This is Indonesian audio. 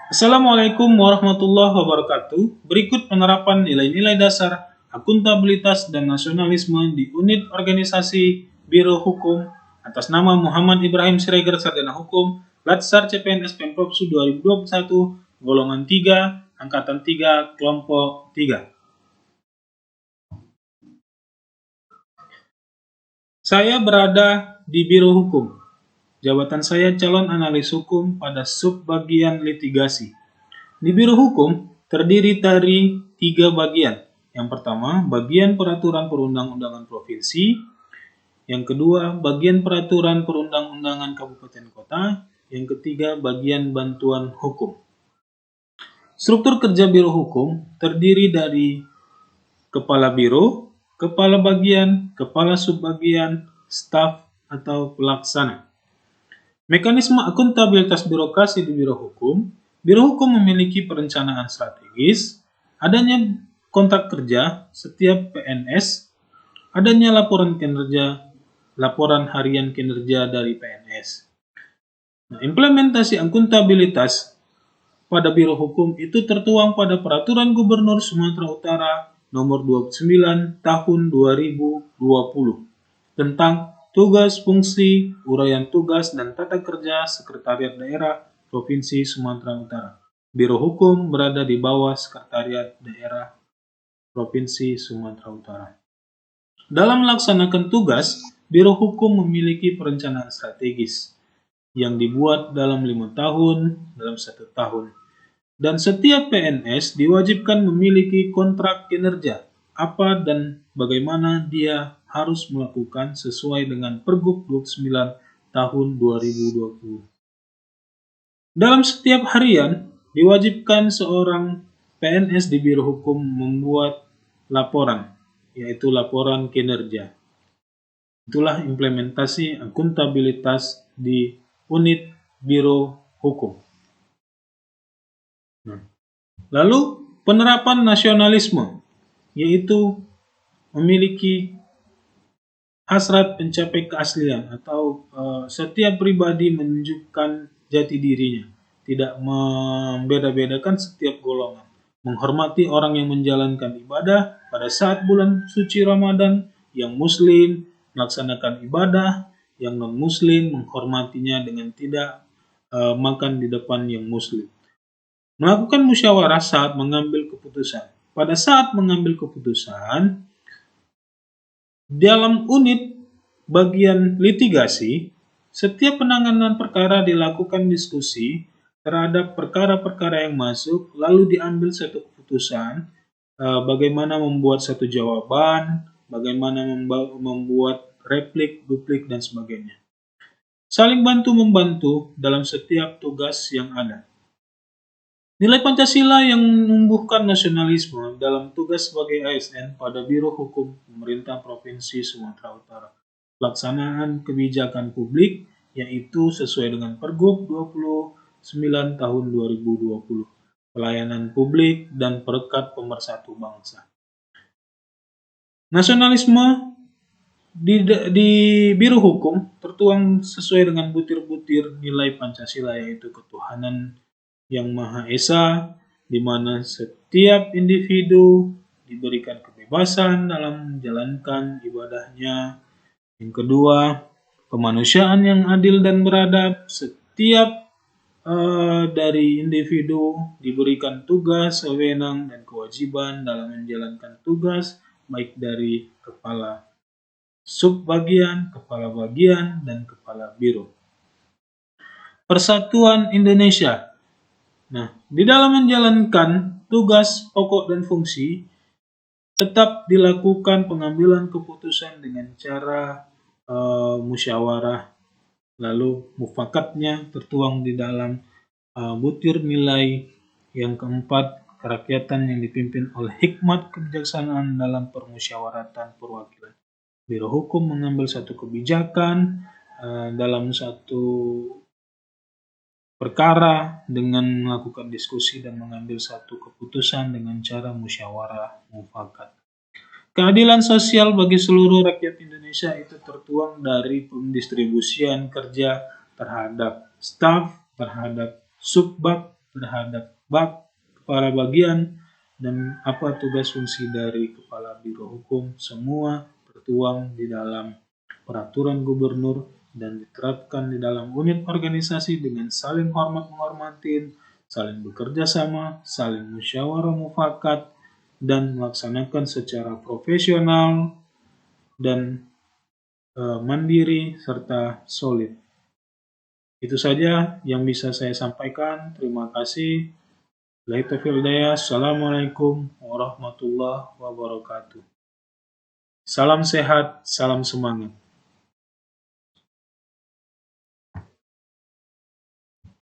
Assalamualaikum warahmatullahi wabarakatuh. Berikut penerapan nilai-nilai dasar akuntabilitas dan nasionalisme di unit organisasi Biro Hukum atas nama Muhammad Ibrahim Siregar Sarjana Hukum, Latsar CPNS Pemprov Su 2021, golongan 3, angkatan 3, kelompok 3. Saya berada di Biro Hukum. Jabatan saya calon analis hukum pada subbagian litigasi. Di Biro Hukum terdiri dari 3 bagian. Yang pertama, bagian peraturan perundang-undangan provinsi. Yang kedua, bagian peraturan perundang-undangan kabupaten kota. Yang ketiga, bagian bantuan hukum. Struktur kerja Biro Hukum terdiri dari kepala biro, kepala bagian, kepala subbagian, staf atau pelaksana. Mekanisme akuntabilitas birokrasi di Biro Hukum. Biro Hukum memiliki perencanaan strategis, adanya kontrak kerja setiap PNS, adanya laporan kinerja, laporan harian kinerja dari PNS. Nah, implementasi akuntabilitas pada Biro Hukum itu tertuang pada Peraturan Gubernur Sumatera Utara Nomor 29 Tahun 2020 tentang tugas, fungsi, uraian tugas, dan tata kerja Sekretariat Daerah Provinsi Sumatera Utara. Biro Hukum berada di bawah Sekretariat Daerah Provinsi Sumatera Utara. Dalam melaksanakan tugas, Biro Hukum memiliki perencanaan strategis yang dibuat dalam 5 tahun, dalam 1 tahun. Dan setiap PNS diwajibkan memiliki kontrak kinerja, apa dan bagaimana dia harus melakukan sesuai dengan Pergub 29 tahun 2020. Dalam setiap harian, diwajibkan seorang PNS di Biro Hukum membuat laporan, yaitu laporan kinerja. Itulah implementasi akuntabilitas di unit Biro Hukum. Lalu penerapan nasionalisme, yaitu memiliki hasrat mencapai keaslian atau setiap pribadi menunjukkan jati dirinya, tidak membeda-bedakan setiap golongan, menghormati orang yang menjalankan ibadah pada saat bulan suci Ramadan, yang muslim melaksanakan ibadah, yang non-muslim menghormatinya dengan tidak makan di depan yang muslim. Melakukan musyawarah saat mengambil keputusan. Pada saat mengambil keputusan, dalam unit bagian litigasi, setiap penanganan perkara dilakukan diskusi terhadap perkara-perkara yang masuk, lalu diambil satu keputusan, bagaimana membuat satu jawaban, bagaimana membuat replik, duplik, dan sebagainya. Saling bantu-membantu dalam setiap tugas yang ada. Nilai Pancasila yang menumbuhkan nasionalisme dalam tugas sebagai ASN pada Biro Hukum Pemerintah Provinsi Sumatera Utara. Pelaksanaan kebijakan publik yaitu sesuai dengan Pergub 29 tahun 2020. Pelayanan publik dan perekat pemersatu bangsa. Nasionalisme di Biro Hukum tertuang sesuai dengan butir-butir nilai Pancasila, yaitu ketuhanan yang Maha Esa, di mana setiap individu diberikan kebebasan dalam menjalankan ibadahnya. Yang kedua, kemanusiaan yang adil dan beradab. Setiap dari individu diberikan tugas, wewenang, dan kewajiban dalam menjalankan tugas, baik dari kepala subbagian, kepala bagian, dan kepala biro. Persatuan Indonesia. Nah, di dalam menjalankan tugas pokok dan fungsi, tetap dilakukan pengambilan keputusan dengan cara musyawarah, lalu mufakatnya tertuang di dalam butir nilai yang keempat, kerakyatan yang dipimpin oleh hikmat kebijaksanaan dalam permusyawaratan perwakilan. Biro Hukum mengambil satu kebijakan dalam satu perkara dengan melakukan diskusi dan mengambil satu keputusan dengan cara musyawarah mufakat. Keadilan sosial bagi seluruh rakyat Indonesia itu tertuang dari pendistribusian kerja terhadap staf, terhadap subbag, terhadap kepala bagian, dan apa tugas fungsi dari Kepala Biro Hukum, semua tertuang di dalam Peraturan Gubernur dan diterapkan di dalam unit organisasi dengan saling hormat menghormatin, saling bekerja sama, saling musyawarah mufakat, dan melaksanakan secara profesional dan mandiri serta solid. Itu saja yang bisa saya sampaikan. Terima kasih. Assalamualaikum warahmatullahi wabarakatuh. Salam sehat, salam semangat.